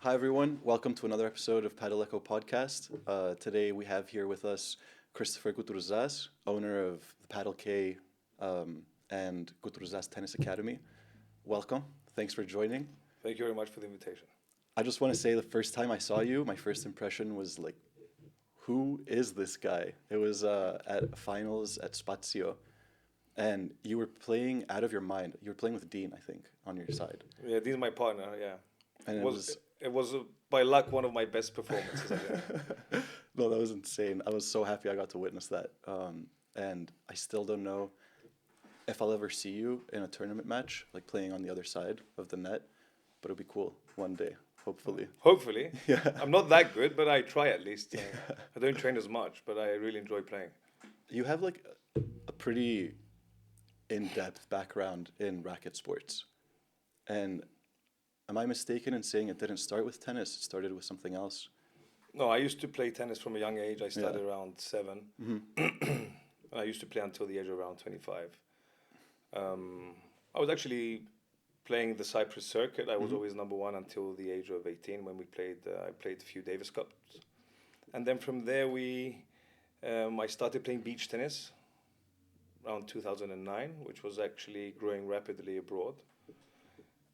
Hi, everyone. Welcome to another episode of Padel podcast. Today we have here with us Christopher Kuturzas, owner of the Padel K and Kuturzas Tennis Academy. Welcome. Thanks for joining. Thank you very much for the invitation. I just want to say the first time I saw you, my first impression was like, who is this guy? It was at finals at Spazio, and you were playing out of your mind. You were playing with Dean, I think, on your side. Yeah, Dean's my partner. Yeah, And it was by luck one of my best performances. I think. No, that was insane. I was so happy I got to witness that. And I still don't know if I'll ever see you in a tournament match, like playing on the other side of the net, but it'll be cool one day, hopefully. Hopefully, Yeah. I'm not that good, but I try at least. I don't train as much, but I really enjoy playing. You have like a pretty in-depth background in racket sports. And am I mistaken in saying it didn't start with tennis? It started with something else? No, I used to play tennis from a young age. I started around 7. Mm-hmm. I used to play until the age of around 25. I was actually playing the Cyprus circuit. I was always number one until the age of 18 when we played. I played a few Davis Cups, and then from there I started playing beach tennis around 2009, which was actually growing rapidly abroad.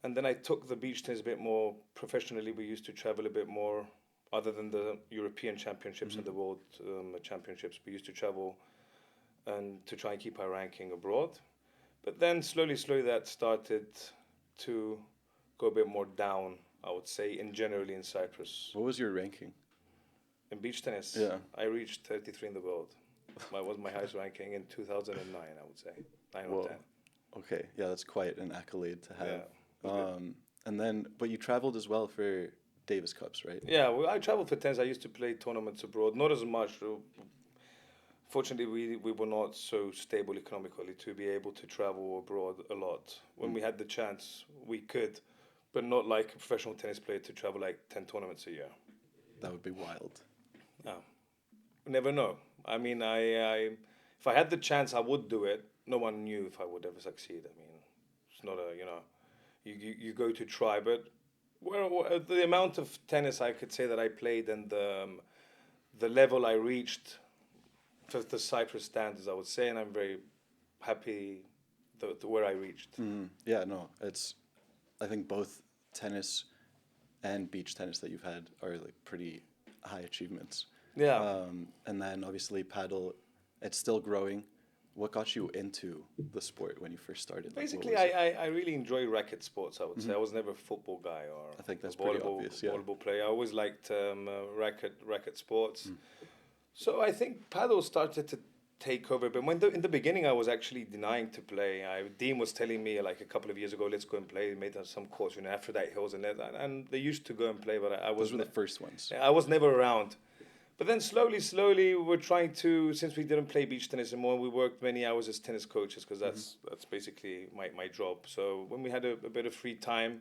And then I took the beach tennis a bit more professionally. We used to travel a bit more, other than the European Championships and the World Championships. We used to travel and to try and keep our ranking abroad. But then slowly that started to go a bit more down, I would say, generally in Cyprus. What was your ranking? In beach tennis, Yeah. I reached 33 in the world. That was my highest ranking in 2009, I would say, 9 Whoa. or 10. Okay, yeah, that's quite an accolade to have. Yeah. And then, but you traveled as well for Davis Cups, right? Yeah, well, I traveled for tennis. I used to play tournaments abroad, not as much. Fortunately, we were not so stable economically to be able to travel abroad a lot. When we had the chance, we could, but not like a professional tennis player to travel like 10 tournaments a year. That would be wild. No, never know. I mean, if I had the chance, I would do it. No one knew if I would ever succeed. I mean, it's not you go to try, but the amount of tennis I could say that I played and the level I reached for the Cyprus standards, I would say, and I'm very happy the where I reached. Yeah, no, I think both tennis and beach tennis that you've had are like pretty high achievements. Yeah. And then obviously paddle, it's still growing. What got you into the sport when you first started? Like, Basically, I really enjoy racket sports, I would say. I was never a football guy or I think that's a pretty obvious, yeah. volleyball player. I always liked racket sports. So I think paddle started to take over. But in the beginning, I was actually denying to play. Dean was telling me like a couple of years ago, let's go and play. He made some courts, Aphrodite Hills and that. And they used to go and play, but I was... Those were the first ones. I was never around. But then slowly, we're trying to, since we didn't play beach tennis anymore, we worked many hours as tennis coaches because that's basically my job. So when we had a bit of free time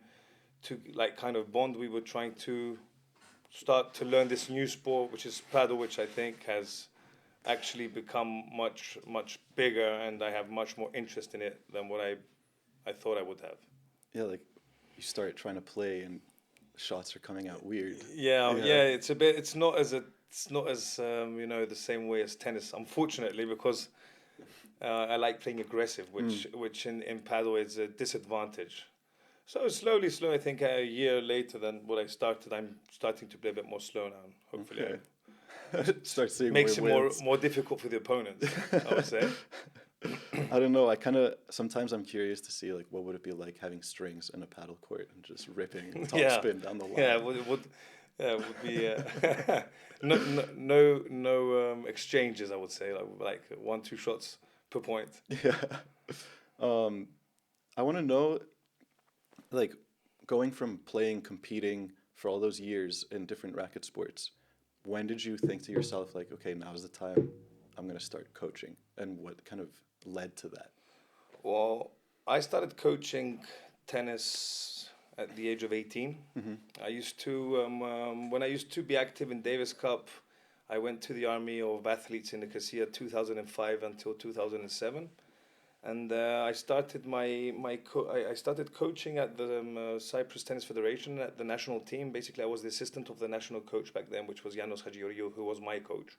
to like kind of bond, we were trying to start to learn this new sport, which is paddle, which I think has actually become much bigger, and I have much more interest in it than what I thought I would have. Yeah, like you start trying to play and shots are coming out weird. Yeah. It's not as the same way as tennis, unfortunately, because I like playing aggressive, which in paddle is a disadvantage. So slowly, I think a year later than what I started, I'm starting to play a bit more slow now. Hopefully, Start seeing makes it wins. more difficult for the opponents, I would say. I don't know. Sometimes I'm curious to see like what would it be like having strings in a paddle court and just ripping spin down the line. Yeah, it would be no exchanges. I would say like 1-2 shots per point. Yeah. I want to know, like, going from competing for all those years in different racket sports, when did you think to yourself, like, okay, now's the time I'm going to start coaching? And what kind of led to that? Well, I started coaching tennis at the age of 18. I used to, when I used to be active in Davis Cup, I went to the army of athletes in Nicosia 2005 until 2007. And I started coaching at the Cyprus Tennis Federation at the national team. Basically, I was the assistant of the national coach back then, which was Yanos Hadjioriou, who was my coach.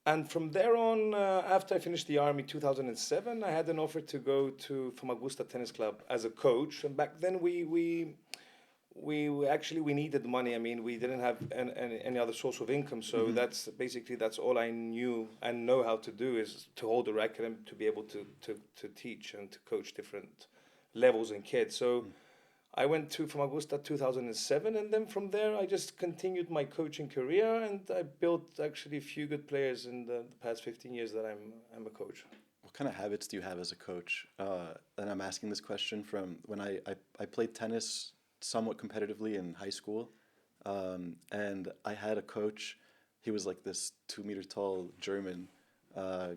And from there on, after I finished the army 2007, I had an offer to go to Famagusta Tennis Club as a coach. And back then we needed money. I mean, we didn't have any other source of income. So that's all I knew and know how to do, is to hold a racket and to be able to teach and to coach different levels and kids. So I went to Famagusta 2007, and then from there I just continued my coaching career, and I built actually a few good players in the past 15 years that I'm a coach. What kind of habits do you have as a coach? And I'm asking this question from when I played tennis somewhat competitively in high school, and I had a coach. He was like this 2 meter tall German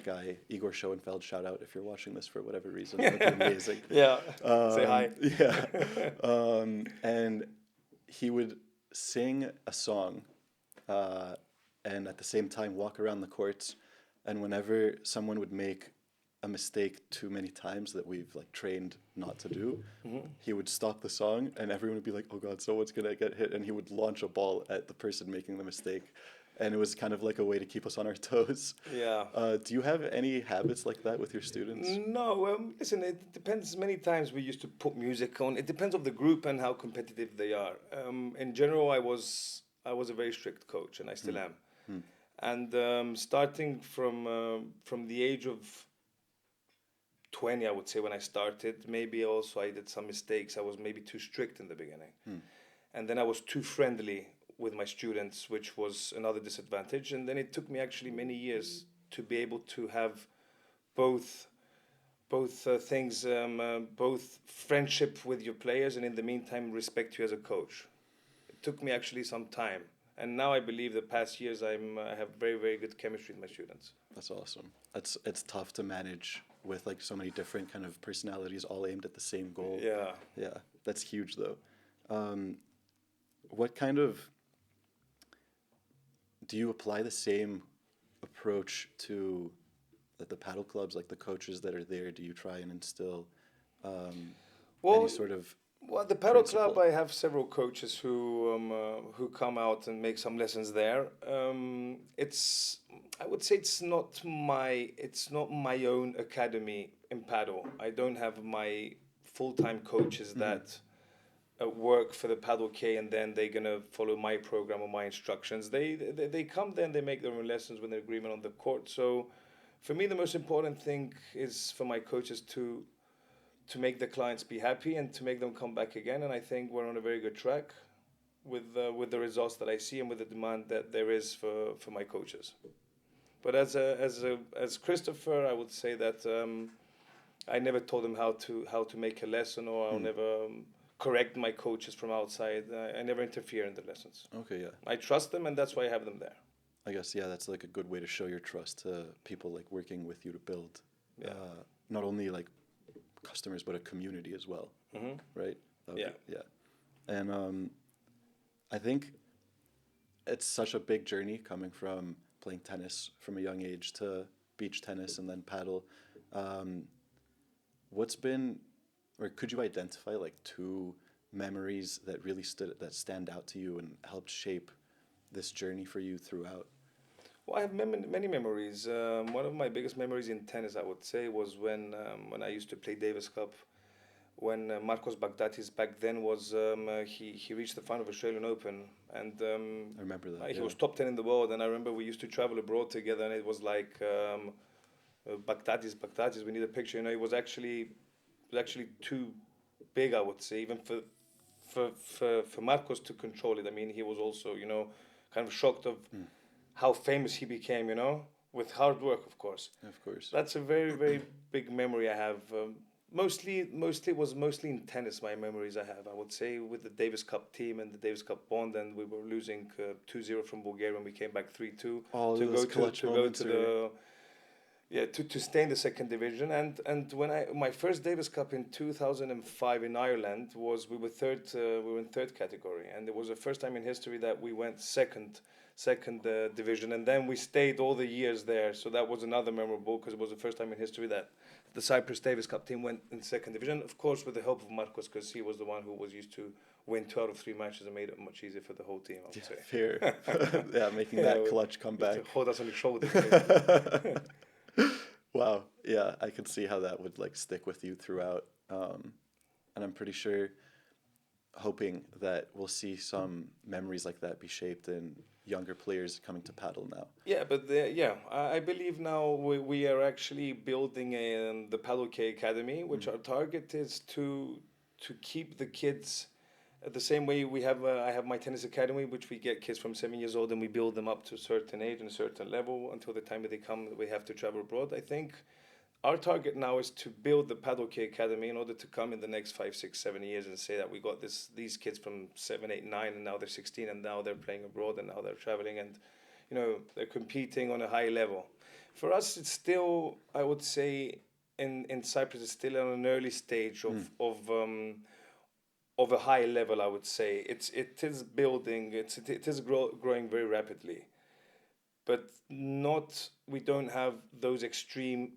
guy, Igor Schoenfeld. Shout out if you're watching this for whatever reason. That would be amazing. Yeah, say hi. Yeah. And he would sing a song, and at the same time walk around the courts. And whenever someone would make a mistake too many times that we've like trained not to do, he would stop the song, and everyone would be like, "Oh God, someone's gonna get hit," and he would launch a ball at the person making the mistake. And it was kind of like a way to keep us on our toes. Yeah. Do you have any habits like that with your students? No, listen, it depends. Many times we used to put music on. It depends on the group and how competitive they are. In general, I was a very strict coach, and I still am. And starting from the age of 20, I would say, when I started, maybe also I did some mistakes. I was maybe too strict in the beginning. And then I was too friendly with my students, which was another disadvantage. And then it took me actually many years to be able to have both things, both friendship with your players and in the meantime respect you as a coach. It took me actually some time. And now I believe the past years I have very, very good chemistry with my students. That's awesome. It's tough to manage with like so many different kind of personalities all aimed at the same goal. Yeah. Yeah, that's huge though. What kind of do you apply the same approach to the paddle clubs, like the coaches that are there? Do you try and instill any sort of Well, the paddle principle? club, I have several coaches who come out and make some lessons there. I would say it's not my own academy in paddle. I don't have my full-time coaches that work for the Paddle K, and then they're gonna follow my program or my instructions. They come there and they make their own lessons with an agreement on the court. So, for me, the most important thing is for my coaches to make the clients be happy and to make them come back again. And I think we're on a very good track with the results that I see and with the demand that there is for my coaches. But as Christopher, I would say that I never told them how to make a lesson, or I'll never correct my coaches from outside. I never interfere in the lessons. Okay, yeah. I trust them, and that's why I have them there. I guess, yeah, that's like a good way to show your trust to people like working with you to build not only like customers but a community as well, right? Yeah. Yeah. And I think it's such a big journey coming from playing tennis from a young age to beach tennis and then paddle. What's been, or could you identify like two memories that really stand out to you and helped shape this journey for you throughout? Well, I have many memories. One of my biggest memories in tennis, I would say, was when I used to play Davis Cup. When Marcos Baghdatis back then was he reached the final of Australian Open, and I remember that. he was top 10 in the world. And I remember we used to travel abroad together, and it was like Baghdatis. We need a picture. You know, it was actually too big, I would say, even for Marcos to control it. I mean, he was also, you know, kind of shocked of how famous he became, you know, with hard work, of course. Of course. That's a very, very big memory I have. Mostly in tennis, my memories I have. I would say with the Davis Cup team and the Davis Cup bond, and we were losing 2-0 from Bulgaria, and we came back 3-2 to stay in the second division. And when my first Davis Cup in 2005 in Ireland was we were in third category, and it was the first time in history that we went second second division, and then we stayed all the years there. So that was another memorable because it was the first time in history that the Cyprus Davis Cup team went in second division. Of course, with the help of Marcos, because he was the one who was used to win 2 out of 3 matches and made it much easier for the whole team, I would say. Fair. Yeah, making that clutch comeback. To hold us on the shoulders. Basically. Wow. Yeah, I can see how that would like stick with you throughout. And I'm pretty sure, hoping that we'll see some memories like that be shaped in younger players coming to paddle now. Yeah, but I believe now we are actually building the Paddle K Academy, which our target is to keep the kids the same way we have. I have my tennis academy, which we get kids from 7 years old and we build them up to a certain age and a certain level until the time that they come. We have to travel abroad. I think our target now is to build the Paddle K Academy in order to come in the next 5, 6, 7 years and say that we got these kids from 7, 8, 9, and now they're 16, and now they're playing abroad, and now they're traveling, and they're competing on a high level. For us, it's still, I would say, in Cyprus, it's still on an early stage of a high level. I would say it is building. It is growing very rapidly, but not. We don't have those extreme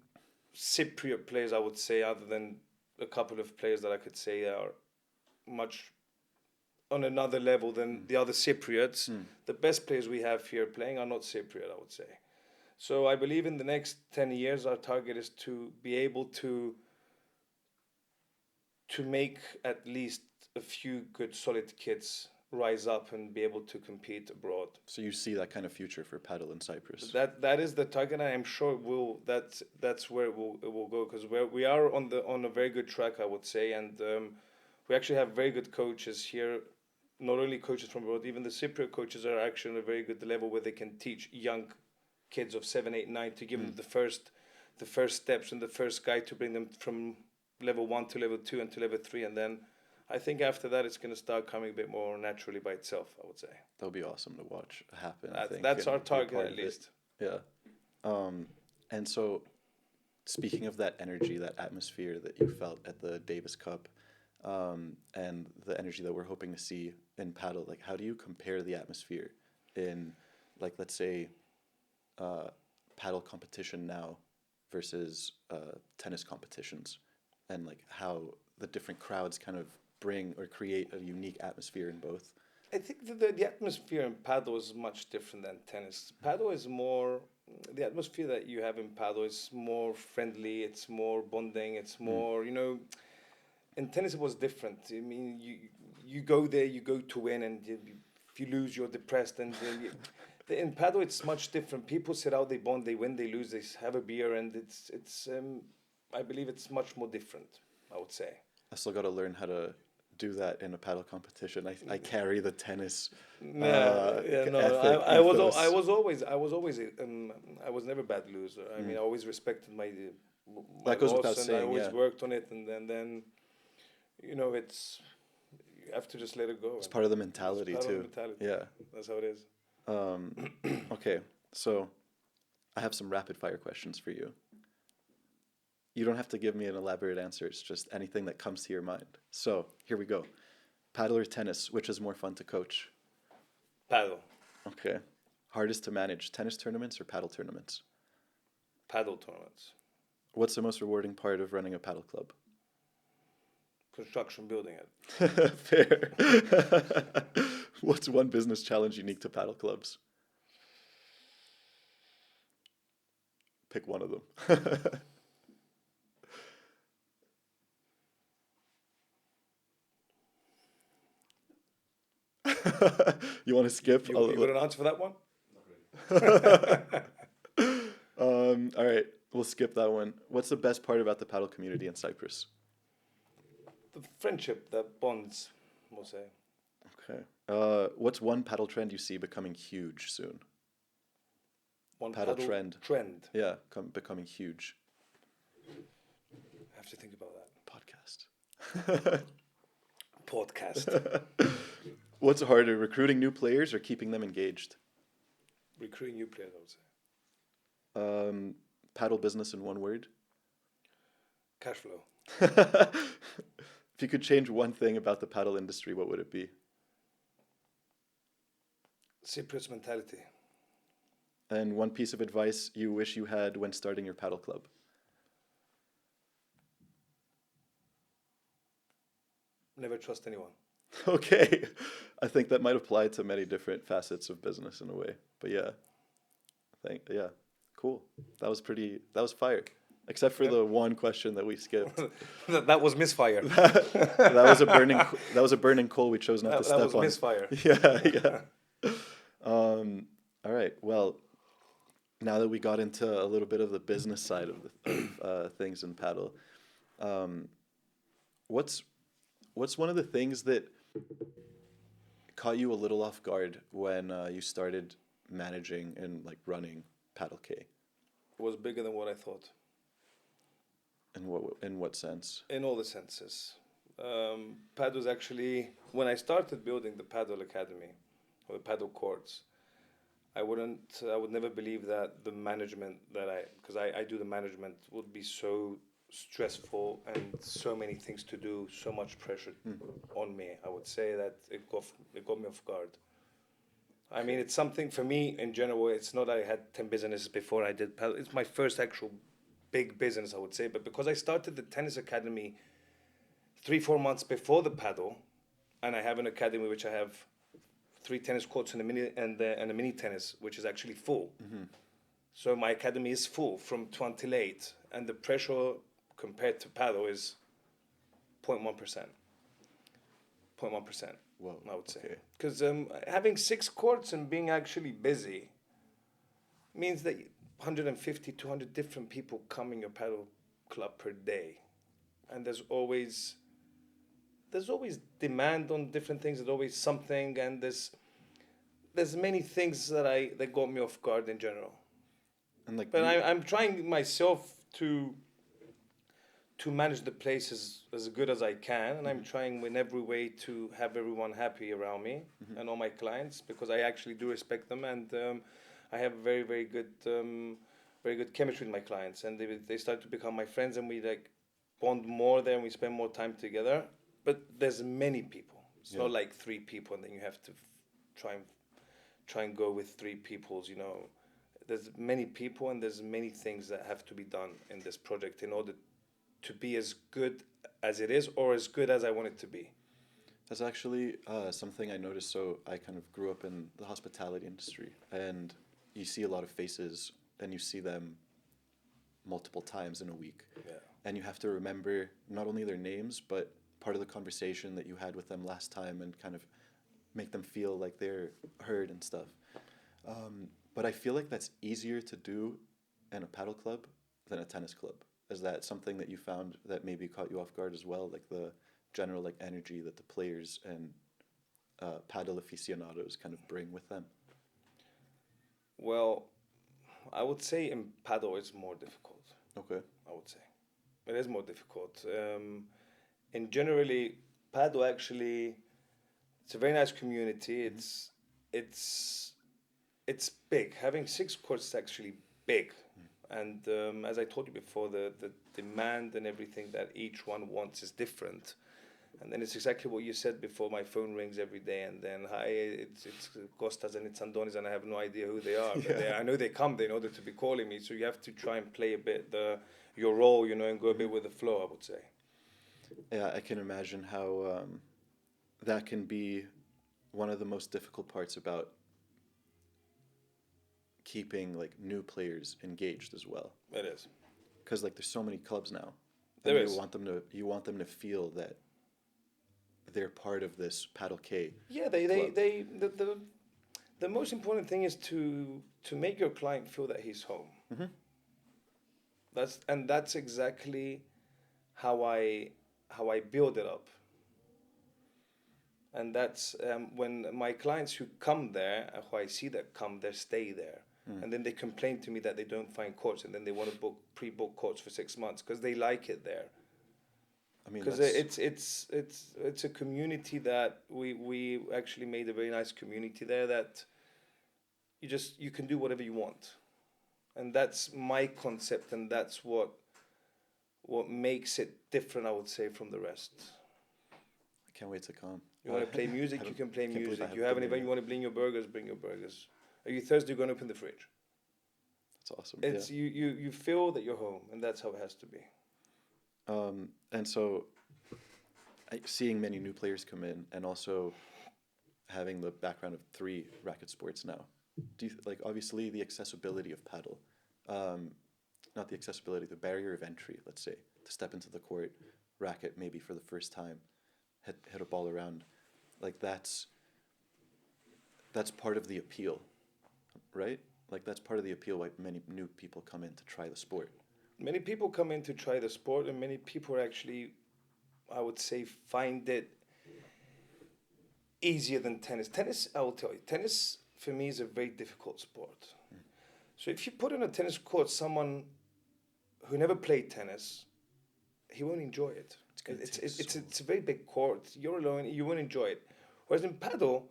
Cypriot players, I would say, other than a couple of players that I could say are much on another level than the other Cypriots. The best players we have here playing are not Cypriot, I would say. So I believe in the next 10 years, our target is to be able to make at least a few good, solid kids rise up and be able to compete abroad. So you see that kind of future for paddle in Cyprus? That is the target. I am sure it will. That's where it will go, because we are on a very good track, I would say, and we actually have very good coaches here. Not only coaches from abroad, even the Cypriot coaches are actually on a very good level where they can teach young kids of 7, 8, 9 to give them the first steps and the first guide to bring them from level 1 to level 2 and to level 3, and then I think after that it's going to start coming a bit more naturally by itself, I would say. That would be awesome to watch happen. That's our target, at least. Yeah. And so, speaking of that energy, that atmosphere that you felt at the Davis Cup, and the energy that we're hoping to see in paddle, like how do you compare the atmosphere in, like, let's say, paddle competition now versus tennis competitions, and like how the different crowds kind of bring or create a unique atmosphere in both? I think the atmosphere in paddle is much different than tennis. Paddle is more, the atmosphere that you have in paddle is more friendly, it's more bonding, it's more, in tennis it was different. I mean, you go there, you go to win, and if you lose, you're depressed. And in paddle, it's much different. People sit out, they bond, they win, they lose, they have a beer, and it's I believe it's much more different, I would say. I still got to learn how to do that in a paddle competition. I carry the tennis. I was never a bad loser. I mean, I always respected my that goes loss, without and saying. I always worked on it, and then it's, you have to just let it go. It's part of the mentality too. Yeah, that's how it is. Okay, so I have some rapid fire questions for you. You don't have to give me an elaborate answer. It's just anything that comes to your mind. So here we go. Paddle or tennis, which is more fun to coach? Paddle. Okay. Hardest to manage, tennis tournaments or paddle tournaments? Paddle tournaments. What's the most rewarding part of running a paddle club? Construction, building it. Fair. What's one business challenge unique to paddle clubs? Pick one of them. You want to skip? You got an answer for that one? All right, we'll skip that one. What's the best part about the paddle community in Cyprus? The friendship that bonds, we'll say. Okay. What's one paddle trend you see becoming huge soon? One paddle trend. Yeah, becoming huge. I have to think about Podcast. Podcast. What's harder, recruiting new players or keeping them engaged? Recruiting new players, I would say. Paddle business in one word? Cash flow. If you could change one thing about the paddle industry, what would it be? Cyprus mentality. And one piece of advice you wish you had when starting your paddle club. Never trust anyone. Okay. I think that might apply to many different facets of business in a way. But yeah, yeah, cool. That was fire. Except for Yep. the one question that we skipped. That was misfire. That was a that was a burning coal we chose not to That was step on. misfire. Yeah, yeah. All right. Well, now that we got into a little bit of the business side of things in paddle, um, what's one of the things that caught you a little off guard when you started managing and like running Paddle K? It was bigger than what I thought. In what sense? In all the senses. Pad was actually, when I started building the Paddle Academy, or the paddle courts, I would never believe that the management because I do the management, would be so stressful and so many things to do, so much pressure on me. I would say that it got me off guard. I mean, it's something for me in general. It's not I had 10 businesses before I did paddle. It's my first actual big business, I would say. But because I started the tennis academy 3-4 months before the paddle, and I have an academy which I have 3 tennis courts and a mini tennis, which is actually full. Mm-hmm. So my academy is full from 2 until 8, and the pressure compared to paddle is 0.1%. 0.1%. Whoa, I would say. okay. Because having 6 courts and being actually busy means that 150, 200 different people come in your paddle club per day. And there's always demand on different things. There's always something, and there's many things that got me off guard in general. And like, But I'm trying myself to manage the place as good as I can, and I'm trying in every way to have everyone happy around me and all my clients, because I actually do respect them, and I have very very good chemistry with my clients, and they start to become my friends, and we like bond more there, and we spend more time together. But there's many people. It's not like 3 people, and then you have to try and go with 3 people's. There's many people, and there's many things that have to be done in this project in order to be as good as it is, or as good as I want it to be. that's actually something I noticed. So I kind of grew up in the hospitality industry, and you see a lot of faces, and you see them multiple times in a week. Yeah. And you have to remember not only their names, but part of the conversation that you had with them last time, and kind of make them feel like they're heard and stuff. But I feel like that's easier to do in a paddle club than a tennis club. Is that something that you found that maybe caught you off guard as well? Like the general like energy that the players and paddle aficionados kind of bring with them? Well, I would say in paddle it's more difficult. Okay. I would say it is more difficult. In generally, paddle actually, it's a very nice community. It's big. Having 6 courts is actually big. And as I told you before, the demand and everything that each one wants is different. And then it's exactly what you said before. My phone rings every day, and then hi, it's Costas and it's Andonis, and I have no idea who they are. But I know they come there in order to be calling me. So you have to try and play a bit your role, and go a bit with the flow, I would say. Yeah, I can imagine how that can be one of the most difficult parts about keeping like new players engaged as well. It is. Because like there's so many clubs now. There and is. You want them to feel that they're part of this Paddle K. Yeah, the most important thing is to make your client feel that he's home. Mm-hmm. That's exactly how I build it up. And that's when my clients who come there, who I see that come there, stay there. And then they complain to me that they don't find courts, and then they want to pre-book courts for 6 months because they like it there. I mean, because it's a community that we actually made a very nice community there that you can do whatever you want, and that's my concept, and that's what makes it different, I would say, from the rest. I can't wait to come. You want to play music, you haven't- can play can't believe I music. haven't You have an been there event, you yet. want to bring your burgers, bring your burgers. Are you thirsty? You're going to open the fridge. That's awesome. It's you feel that you're home, and that's how it has to be. And so, seeing many new players come in, and also having the background of 3 racket sports now, do you like obviously the accessibility of paddle, not the accessibility, the barrier of entry, let's say, to step into the court, racket maybe for the first time, hit a ball around, like that's part of the appeal, right? Like that's part of the appeal why many new people come in to try the sport. Many people come in to try the sport, and many people actually, I would say, find it easier than tennis. Tennis, I will tell you, tennis for me is a very difficult sport. So if you put on a tennis court someone who never played tennis, he won't enjoy it. It's a very big court. You're alone. You won't enjoy it. Whereas in paddle,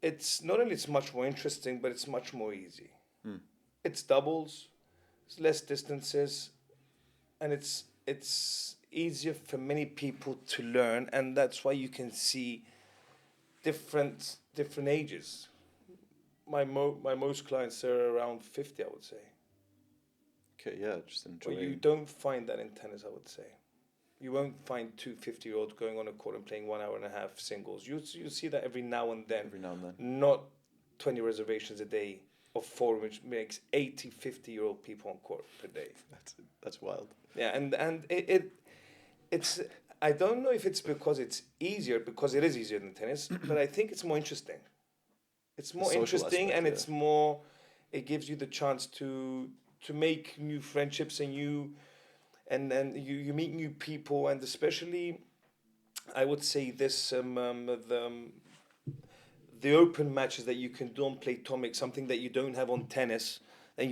it's not only it's much more interesting, but it's much more easy. It's doubles, it's less distances, and it's easier for many people to learn, and that's why you can see different ages. My most clients are around 50, I would say. Okay, yeah, just Well, you enjoying. don't find that in tennis, I would say. You won't find 2 50-year-olds going on a court and playing 1 hour and a half singles. You see that every now and then. Every now and then. Not 20 reservations a day of 4, which makes 80 50-year-old people on court per day. That's wild. Yeah, and it's I don't know if it's because it's easier, because it is easier than tennis, but I think it's more interesting. It's more social interesting, aspect, and yeah. it's more. It gives you the chance to make new friendships, and then you meet new people, and especially, I would say this the open matches that you can do on Playtomic, something that you don't have on tennis, and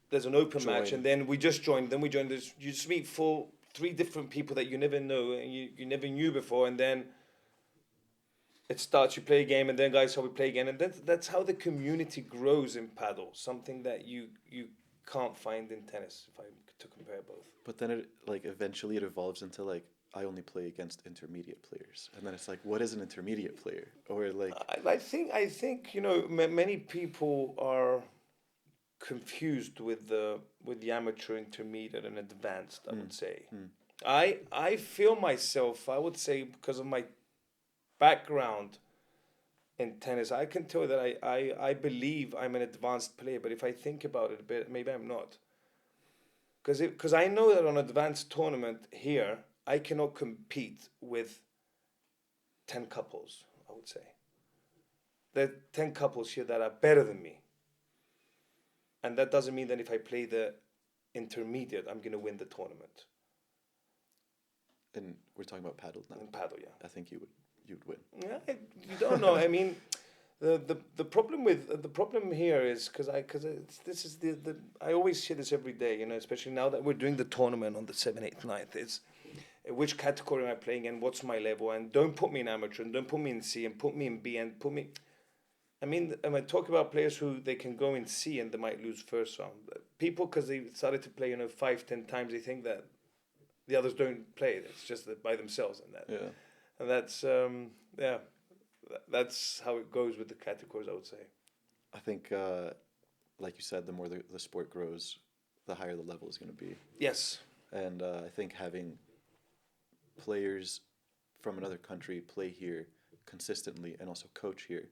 there's an open match, Join. and then we join. This, you just meet 3 different people that you never know and you never knew before, and then it starts. You play a game, and then guys, how we play again, and that's how the community grows in paddle. Something that you can't find in tennis, if I to compare both. But then it eventually it evolves into I only play against intermediate players, and then it's what is an intermediate player, or I think many people are confused with the amateur, intermediate, and advanced. I would say. I feel myself. I would say because of my background in tennis, I can tell you that I believe I'm an advanced player. But if I think about it a bit, maybe I'm not. Because I know that on advanced tournament here, I cannot compete with 10 couples, I would say. There are 10 couples here that are better than me. And that doesn't mean that if I play the intermediate, I'm going to win the tournament. And we're talking about paddle now. In paddle, yeah. I think you'd win. Yeah, you don't know. I mean, the problem here is because I always hear this every day, especially now that we're doing the tournament on the 7th, 8th, 9th, is which category am I playing and what's my level, and don't put me in amateur, and don't put me in C, and put me in B, and put me. I mean, I talk about players who they can go in C and they might lose first round. People, because they started to play 5-10 times, they think that the others don't play. It's just that by themselves, and that's that's how it goes with the categories, I would say. I think, like you said, the more the sport grows, the higher the level is going to be. Yes. And I think having players from another country play here consistently and also coach here,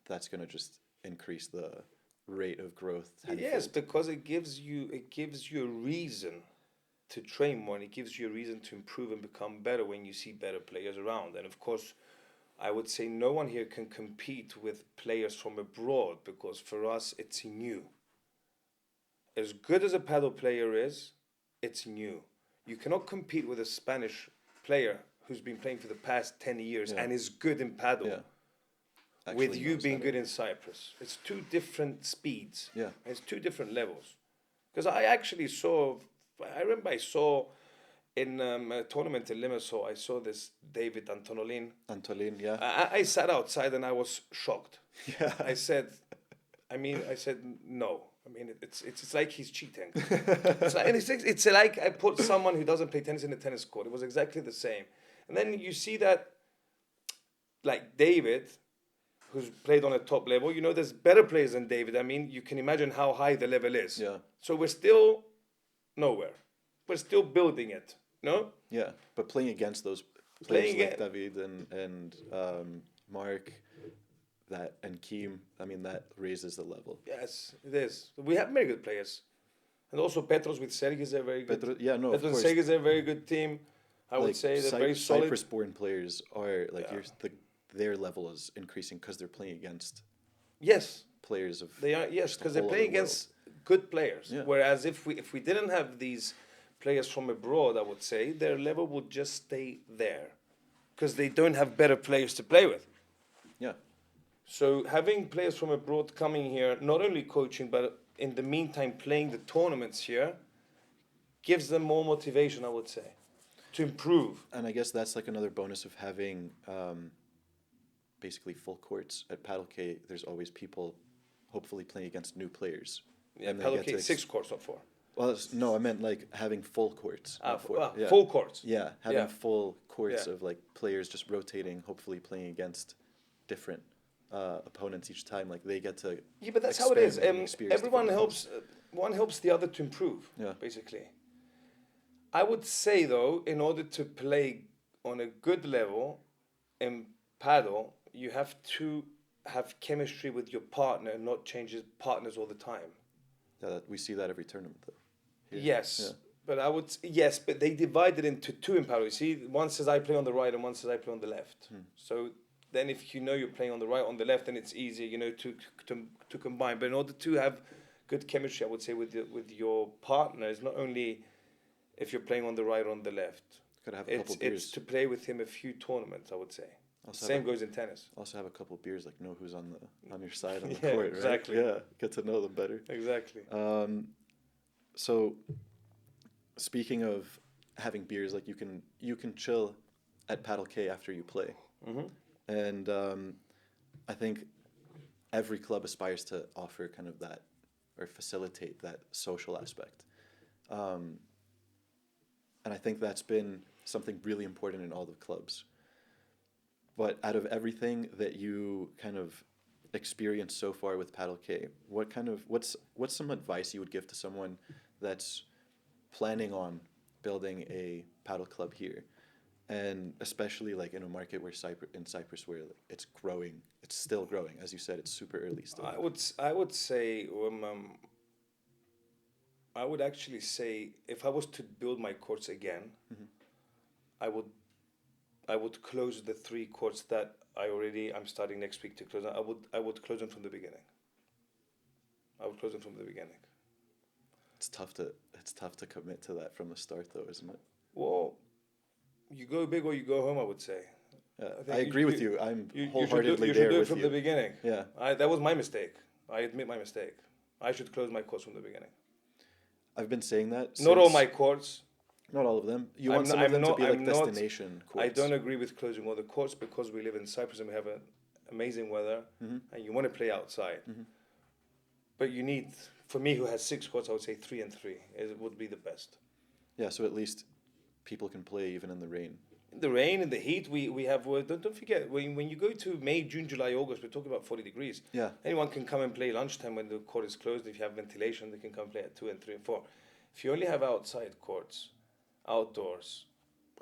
that's going to just increase the rate of growth tenfold. Yes, because it gives you a reason to train more, and it gives you a reason to improve and become better when you see better players around. And of course, I would say no one here can compete with players from abroad, because for us it's new. As good as a paddle player is, it's new. You cannot compete with a Spanish player who's been playing for the past 10 years and is good in paddle. Yeah. With you being good in Cyprus. It's 2 different speeds. Yeah. It's 2 different levels. Because I remember I saw in a tournament in Limassol, I saw this David Antolin. Antolin, yeah. I sat outside and I was shocked. Yeah. I said no. I mean, it's like he's cheating. It's like I put someone who doesn't play tennis in a tennis court. It was exactly the same. And then you see that like David, who's played on a top level. You know, there's better players than David. I mean, you can imagine how high the level is. Yeah. So we're still nowhere. We're still building it. No. Yeah, but playing against those players Playing like it. David and Mark, and Keem, I mean that raises the level. Yes, it is. We have very good players, and also Petros with Sergis is a very good. Yeah, no, of Petros and course. Sergis is a very good team. I would say they're very solid. Cyprus-born players are like Yeah. their level is increasing because they're playing against Yes, players of they are. Yes, just the because they're whole playing other world. against good players. Yeah. Whereas if we didn't have these players from abroad, I would say their level would just stay there, because they don't have better players to play with. Yeah, So having players from abroad coming here, not only coaching, but in the meantime playing the tournaments here, gives them more motivation, I would say, to improve. and I guess that's like another bonus of having basically full courts at Paddle K. There's always people, hopefully playing against new players. Yeah, And they Padel get K, to 6 courts, not 4. Well, no, I meant like having full courts. not yeah. Full courts. Yeah, having Yeah. full courts Yeah. of like players just rotating, hopefully playing against different opponents each time. Like they get to. Yeah, but that's how it is. experiment and experience Everyone different helps. One helps the other to improve. Yeah. Basically. I would say though, in order to play on a good level in paddle, you have to have chemistry with your partner, and not change partners all the time. Yeah, we see that every tournament though. Here. Yes, Yeah. but yes, but they divide it into two in paddle. You see, one says I play on the right, and one says I play on the left. So then, if you know you're playing on the right, on the left, then it's easier, to combine. But in order to have good chemistry, I would say with your partner, is not only if you're playing on the right or on the left. Gotta have a couple beers. It's to play with him a few tournaments, I would say. Also Same goes in tennis. Also have a couple beers, like know who's on your side on the Yeah, court, right? exactly. Yeah, get to know them better. Exactly. So, speaking of having beers, like you can chill at Paddle K after you play, and I think every club aspires to offer kind of that, or facilitate that social aspect, and I think that's been something really important in all the clubs. But out of everything that you kind of experienced so far with Paddle K, what's some advice you would give to someone that's planning on building a paddle club here, and especially like in a market where Cyprus where like, it's growing, it's still growing, as you said, it's super early still. I would say I would actually say, if I was to build my courts again, I would close the 3 courts that I'm starting next week to close. I would close them from the beginning. I would close them from the beginning. It's tough to commit to that from the start though, isn't it? Well, you go big or you go home, I would say. Yeah, think I agree with you. I'm wholeheartedly you there should do it with from you. the beginning. Yeah. That was my mistake. I admit my mistake. I should close my courts from the beginning. I've been saying that. Not all since- my courts. Not all of them. You I'm want not- some of I'm them not- to be like I'm not- destination courts. I don't agree with closing all the courts, because we live in Cyprus and we have amazing weather, and you want to play outside. But you need, for me who has 6 courts, I would say 3 and 3 would be the best. Yeah, so at least people can play even in the rain. In the rain, in the heat, we have. Don't forget, when you go to May, June, July, August, we're talking about 40 degrees. Yeah. Anyone can come and play lunchtime when the court is closed. If you have ventilation, they can come play at 2 and 3 and 4. If you only have outside courts, outdoors,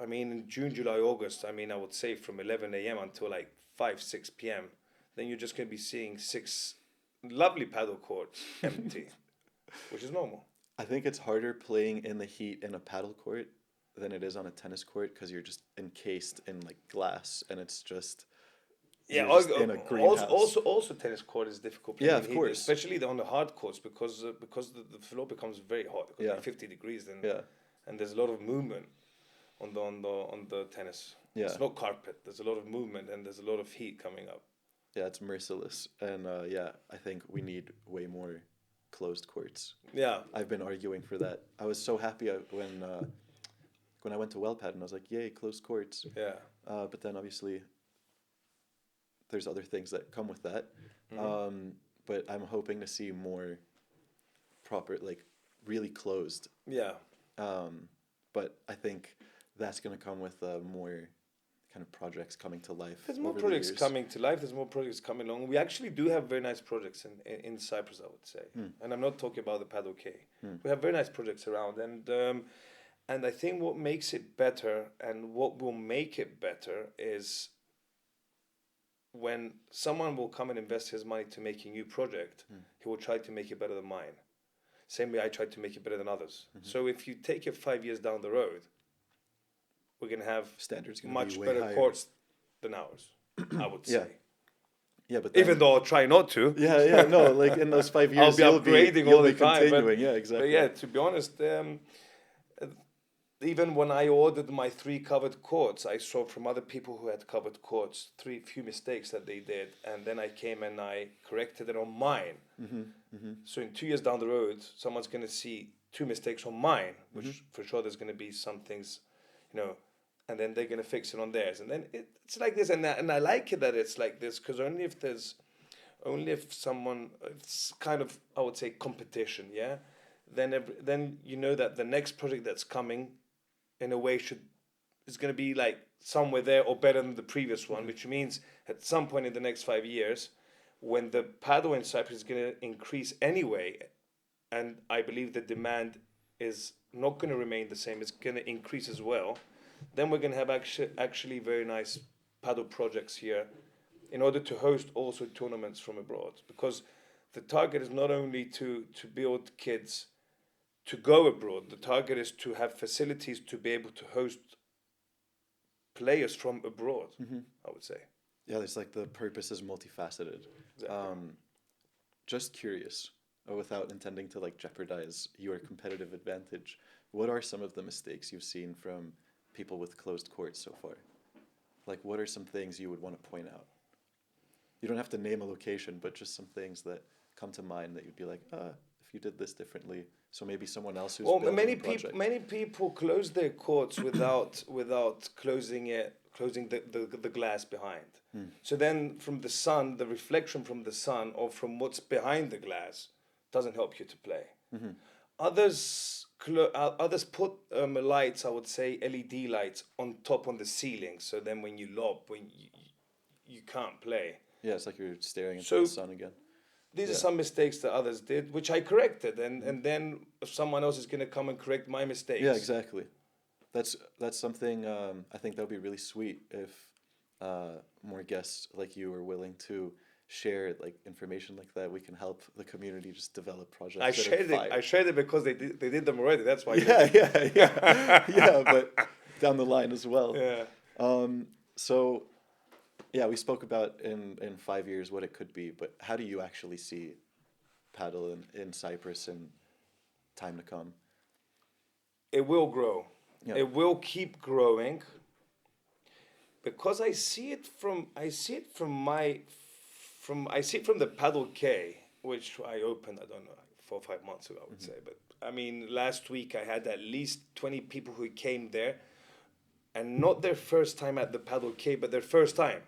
I mean, in June, July, August, I mean, I would say from 11 a.m. until like 5, 6 p.m., then you're just going to be seeing 6 lovely paddle courts empty, which is normal. I think it's harder playing in the heat in a paddle court than it is on a tennis court, because you're just encased in like glass and it's just Yeah, you're just in a greenhouse. also tennis court is difficult. Yeah, playing of in heat, course. especially on the hard courts, because the floor becomes very hot. Because Yeah. like 50 degrees, then Yeah. and there's a lot of movement on the tennis. Yeah. It's not carpet. There's a lot of movement and there's a lot of heat coming up. Yeah, it's merciless. And yeah, I think we need way more closed courts. Yeah, I've been arguing for that. I was so happy when I went to Wellpad and I was like, yay, closed courts. yeah, But then obviously there's other things that come with that. But I'm hoping to see more proper, like really closed. yeah. But I think that's going to come with more kind of projects coming to life There's more over the projects years? coming to life. There's more projects coming along. We actually do have very nice projects in Cyprus, I would say. And I'm not talking about the Padel K. We have very nice projects around, and I think what makes it better and what will make it better is when someone will come and invest his money to make a new project, he will try to make it better than mine. Same way I tried to make it better than others. So if you take it 5 years down the road, we're going to have Standards gonna be much way better higher. courts than ours, I would Yeah. say. Yeah, but Even then- though I'll try not to. yeah, no, like in those 5 years, I'll be upgrading you'll all be the time. continuing. Yeah, exactly. But yeah, to be honest, even when I ordered my 3 covered courts, I saw from other people who had covered courts few mistakes that they did, and then I came and I corrected it on mine. So in 2 years down the road, someone's going to see 2 mistakes on mine, which for sure there's going to be some things, and then they're going to fix it on theirs, and then it's like this, and I like it that it's like this, because only if someone, it's kind of, I would say, competition, yeah, then you know that the next project that's coming, in a way, is going to be like somewhere there or better than the previous one, which means at some point in the next 5 years, when the paddle in Cyprus is going to increase anyway, and I believe the demand is not going to remain the same, it's going to increase as well, then we're going to have actually very nice paddle projects here in order to host also tournaments from abroad. Because the target is not only to build kids to go abroad, the target is to have facilities to be able to host players from abroad, I would say. Yeah, there's like the purpose is multifaceted. Exactly. Just curious, without intending to like jeopardize your competitive advantage, what are some of the mistakes you've seen from people with closed courts so far? Like, what are some things you would want to point out? You don't have to name a location, but just some things that come to mind that you'd be like, if you did this differently. So maybe someone else who's building a project. Many people close their courts without closing the glass behind. So then from the sun, the reflection from the sun or from what's behind the glass doesn't help you to play. Others put lights, I would say LED lights on top on the ceiling. So then when you lob, you can't play. Yeah, it's like you're staring into the sun again. These are some mistakes that others did, which I corrected, and then someone else is going to come and correct my mistakes. Yeah, exactly. That's something I think that would be really sweet if more guests like you are willing to share like information like that. We can help the community just develop projects. I shared it because they did them already. That's why. Yeah, but down the line as well. Yeah. So. Yeah, we spoke about in 5 years what it could be, but how do you actually see paddle in Cyprus in time to come? It will grow. Yeah. It will keep growing because I see it from the Padel K, which I opened, I don't know, 4 or 5 months ago, I would say. But I mean, last week I had at least 20 people who came there, and not their first time at the Padel K, but their first time.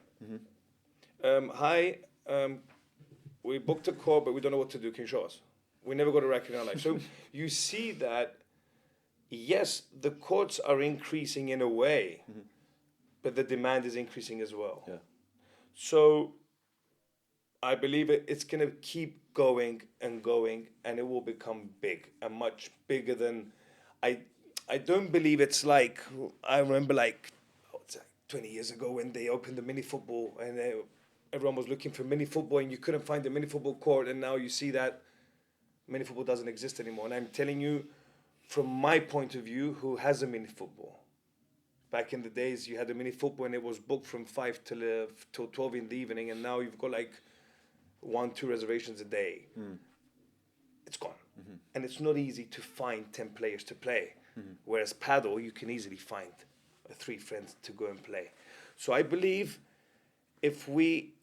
We booked a court, but we don't know what to do. Can you show us? We never got a racket in our life. So you see that, yes, the courts are increasing in a way, but the demand is increasing as well. Yeah. So I believe it's going to keep going, and it will become big and much bigger than I don't believe it's like, I remember like 20 years ago when they opened the mini football and everyone was looking for mini football and you couldn't find the mini football court, and now you see that mini football doesn't exist anymore. And I'm telling you from my point of view, who has a mini football. Back in the days you had a mini football and it was booked from 5 till 12 in the evening, and now you've got like 1-2 reservations a day. It's gone. And it's not easy to find 10 players to play. Whereas paddle, you can easily find 3 friends to go and play. So I believe if we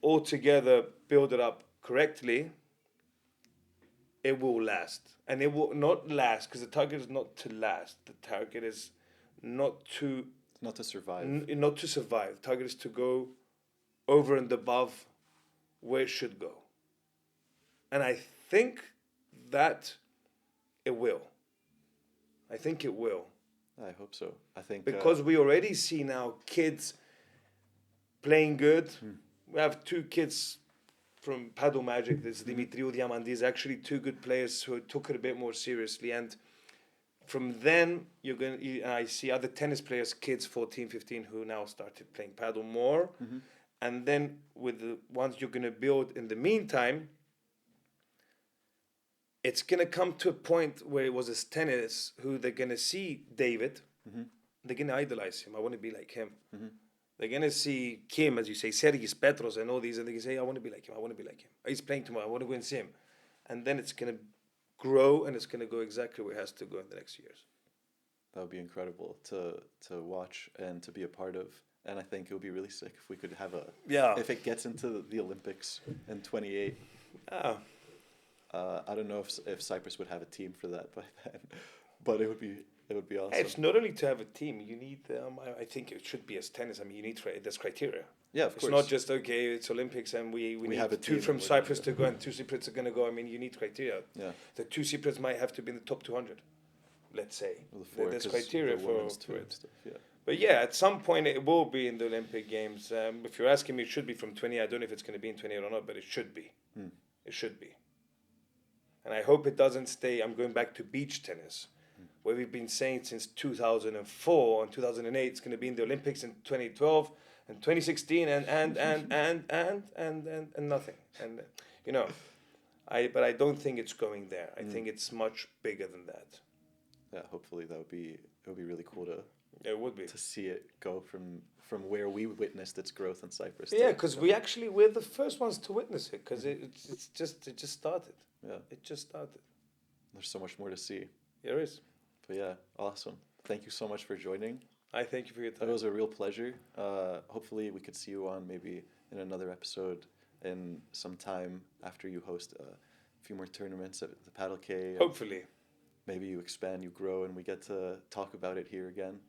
all together build it up correctly, it will last. And it will not last because the target is not to last. The target is not to survive. Not to survive. The target is to go over and above where it should go. And I think that it will. I think it will. I hope so. I think Because we already see now kids playing good. We have two kids from Padel Magic. There's Dimitriou Diamandis, actually two good players who took it a bit more seriously. And from then, I see other tennis players, kids 14, 15, who now started playing Padel more. And then with the ones you're going to build in the meantime, it's going to come to a point where it was as tennis who they're going to see David. They're going to idolize him. I want to be like him. They're going to see Kim, as you say, Sergis Petros and all these, and they can say, I want to be like him. I want to be like him. He's playing tomorrow. I want to go and see him. And then it's going to grow, and it's going to go exactly where it has to go in the next years. That would be incredible to watch and to be a part of. And I think it would be really sick if we could have if it gets into the Olympics in 28. Yeah. I don't know if Cyprus would have a team for that by then, but it would be awesome. It's not only to have a team. You need, I think it should be as tennis. I mean, you need there's criteria. Yeah, of course. It's not just, okay, it's Olympics and we need have a two team from and Cyprus to go and two Cypriots are going to go. I mean, you need criteria. Yeah. The two Cypriots might have to be in the top 200, let's say. Well, the four, There's 'cause criteria the for women's too it. and stuff, yeah. But yeah, at some point it will be in the Olympic Games. If you're asking me, it should be from 20. I don't know if it's going to be in 28 or not, but it should be. It should be. And I hope it doesn't stay. I'm going back to beach tennis, where we've been saying since 2004 and 2008 it's going to be in the Olympics in 2012 and 2016 and nothing. And but I don't think it's going there. I think it's much bigger than that. Yeah, hopefully it would be really cool It would be to see it go from where we witnessed its growth in Cyprus. Yeah, because we're the first ones to witness it, because it just started. Yeah, it just started. There's so much more to see. There is. But yeah, awesome. Thank you so much for joining. I thank you for your time. It was a real pleasure. Hopefully we could see you on maybe in another episode in some time after you host a few more tournaments at the Padel K. Hopefully. Maybe you expand, you grow, and we get to talk about it here again.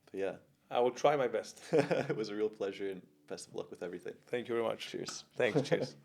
But yeah. I will try my best. It was a real pleasure, and best of luck with everything. Thank you very much. Cheers. Thanks. Cheers.